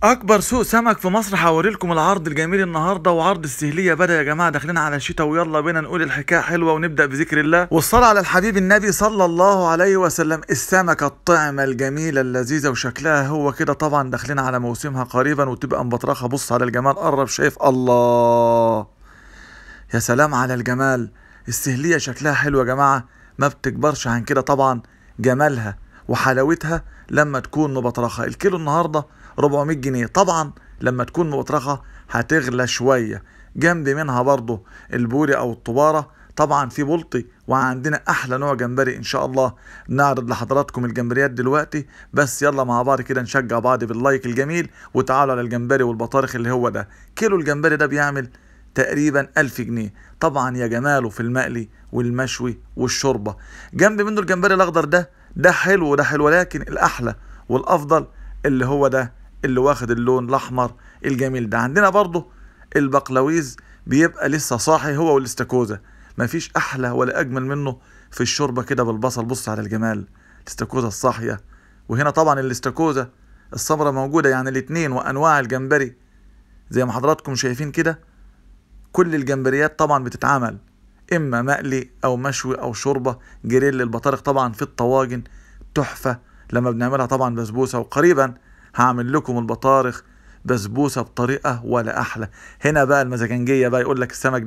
اكبر سوق سمك في مصر، هوري لكم العرض الجميل النهارده. وعرض السهليه بدا يا جماعه، داخلين على الشتاء ويلا بينا نقول الحكايه حلوه ونبدا بذكر الله والصلاه على الحبيب النبي صلى الله عليه وسلم. السمكه الطعمه الجميله اللذيذه وشكلها هو كده، طبعا داخلين على موسمها قريبا وتبقى مبطرخه. بص على الجمال، قرب شايف؟ الله يا سلام على الجمال. السهليه شكلها حلو يا جماعه، ما بتكبرش عن كده طبعا. جمالها وحلاوتها لما تكون مبطرخه. الكيلو النهارده 400 جنيه. طبعا لما تكون مبطرخه هتغلى شويه. جنب منها برضو البوري او الطباره، طبعا في بلطي. وعندنا احلى نوع جمبري ان شاء الله نعرض لحضراتكم الجمبريات دلوقتي. بس يلا مع بعض كده نشجع بعض باللايك الجميل، وتعالوا على الجمبري والبطارخ اللي هو ده. كيلو الجمبري ده بيعمل تقريبا 1000 جنيه. طبعا يا جماله في المقلي والمشوي والشوربه. جنب منه الجمبري الاخضر ده حلو وده حلو، ولكن الاحلى والافضل اللي هو ده، اللي واخد اللون الاحمر الجميل ده. عندنا برضه البقلاويز، بيبقى لسه صاحي هو والاستاكوزا. مفيش احلى ولا اجمل منه في الشوربه كده بالبصل. بص على الجمال، الاستاكوزا الصاحيه. وهنا طبعا الاستاكوزا السمرة موجوده، يعني الاتنين. وانواع الجمبري زي ما حضراتكم شايفين كده. كل الجمبريات طبعا بتتعمل اما مقلي او مشوي او شوربه جريل. البطارخ طبعا في الطواجن تحفه لما بنعملها طبعا بسبوسه. وقريبا هعمل لكم البطارخ بسبوسه بطريقه ولا احلى. هنا بقى المزاجنجيه بقى، يقول لك السمك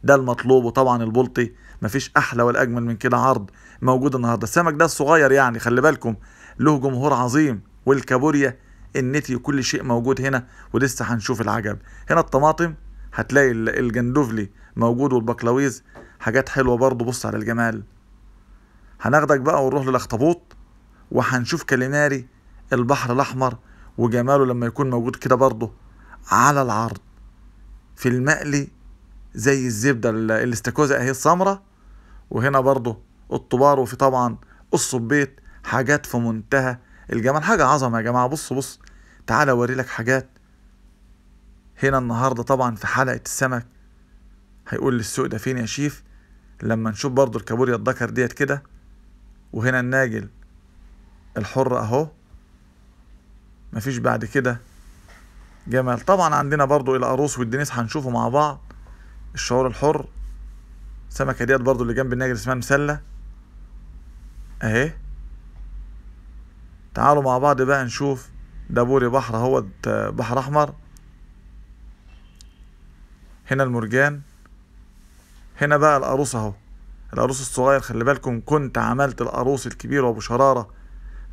ده المطلوب. وطبعا البلطي مفيش احلى ولا اجمل من كده. عرض موجود النهارده. السمك ده الصغير يعني خلي بالكم له جمهور عظيم. والكابوريا النتي وكل شيء موجود هنا، ولسه هنشوف العجب. هنا الطماطم هتلاقي الجندوفلي موجود، والبقلاويز حاجات حلوه برضو. بص على الجمال. هناخدك بقى ونروح للاخطبوط، وهنشوف كاليماري البحر الاحمر وجماله لما يكون موجود كده برضو على العرض في المقلي زي الزبده. الاستاكوزا اهي السمره، وهنا برضو الطبار، وفي طبعا الصبيط. حاجات في منتهى الجمال، حاجه عظمه يا جماعه. بص تعالى اوري لك حاجات. هنا النهارده طبعا في حلقه السمك هيقول لي السوق ده فين يا شيف. لما نشوف برضو الكابوريا الدكر ديت كده. وهنا الناجل الحر اهو، مفيش بعد كده جمال. طبعا عندنا برضو القاروص والدنيس هنشوفه مع بعض. الشعور الحر، السمكه ديت برضو اللي جنب الناجل اسمها مسله اهي. تعالوا مع بعض بقى نشوف. ده بوري بحر اهو، بحر احمر. هنا المرجان. هنا بقى القاروص اهو، القاروص الصغير. خلي بالكم كنت عملت القاروص الكبير وابو شراره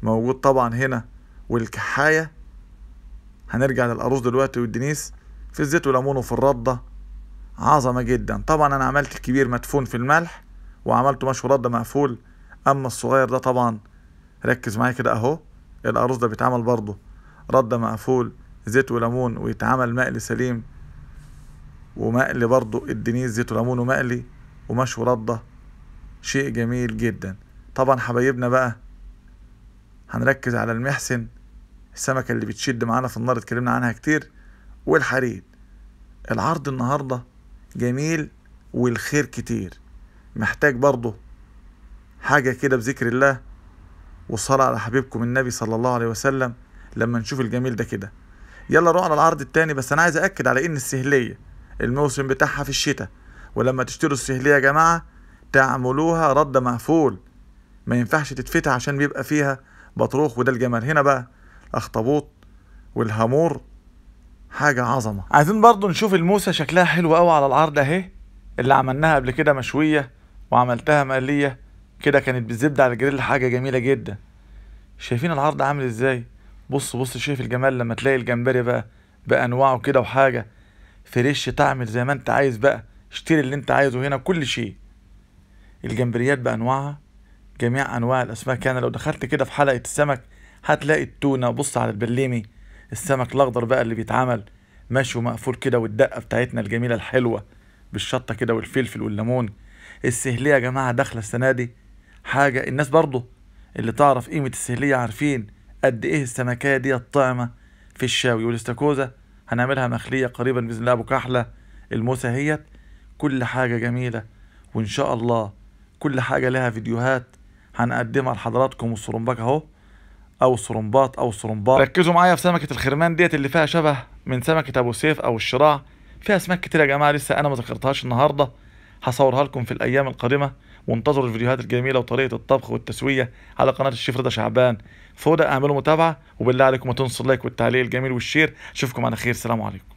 موجود طبعا هنا. والكحايه. هنرجع للقاروص دلوقتي والدنيس في الزيت وليمون وفي الرده. عظمه جدا. طبعا انا عملت الكبير مدفون في الملح، وعملته مشوي رده مقفول. اما الصغير ده طبعا ركز معايا كده اهو. القاروص ده بيتعمل برضه رده مقفول زيت وليمون، ويتعمل مقلي سليم ومقلي برضه الدنيس زيت وليمون ومقلي ومشوي رده. شيء جميل جدا. طبعا حبايبنا بقى هنركز على المحسن، السمكة اللي بتشد معانا في النار اتكلمنا عنها كتير. والحريد. العرض النهاردة جميل والخير كتير. محتاج برضه حاجة كده بذكر الله والصلاة على حبيبكم النبي صلى الله عليه وسلم لما نشوف الجميل ده كده. يلا نروح على العرض التاني. بس انا عايز اكد على ان السهلية الموسم بتاعها في الشتاء. ولما تشتروا السهلية يا جماعة تعملوها رد مقفول، ما ينفعش تتفتح عشان بيبقى فيها بطروخ. وده الجمال. هنا بقى الاخطبوط والهامور، حاجة عظمة. عايزين برضو نشوف الموسى، شكلها حلو قوي على العرض اهي. اللي عملناها قبل كده مشوية وعملتها مقلية كده، كانت بالزبدة على الجريل. حاجة جميلة جدا. شايفين العرض عامل ازاي؟ بص شايف الجمال لما تلاقي الجمبري بقى بانواعه كده، وحاجة فريش تعمل زي ما انت عايز بقى. اشتري اللي انت عايزه. هنا كل شيء، الجمبريات بانواعها، جميع انواع الاسماك. يعني لو دخلت كده في حلقة السمك هتلاقي التونة. بص على البليمي، السمك الاخضر بقى اللي بيتعمل مشوي مقفول كده. والدقة بتاعتنا الجميلة الحلوة بالشطة كده والفلفل والليمون. السهلية يا جماعة داخلة السنة دي حاجة. الناس برضو اللي تعرف قيمة السهلية عارفين قد ايه السمكية دي الطعمة في الشاوي. والاستاكوزا هنعملها مخلية قريبا بإذن الله. ابو كحلة الموسى هيت. كل حاجة جميلة، وان شاء الله كل حاجة لها فيديوهات هنقدمها لحضراتكم. والسرنباك اهو او الصرمباط او الصرمباط. ركزوا معايا في سمكه الخرمان ديت اللي فيها شبه من سمكه ابو سيف او الشراع. فيها اسماك كتير يا جماعه لسه انا ما ذكرتهاش النهارده، هصورها لكم في الايام القادمه. وانتظروا الفيديوهات الجميله وطريقه الطبخ والتسويه على قناه الشيف رضا شعبان. فوق ده اعملوا متابعه، وبالله عليكم ما تنسوا اللايك والتعليق الجميل والشير. اشوفكم على خير، سلام عليكم.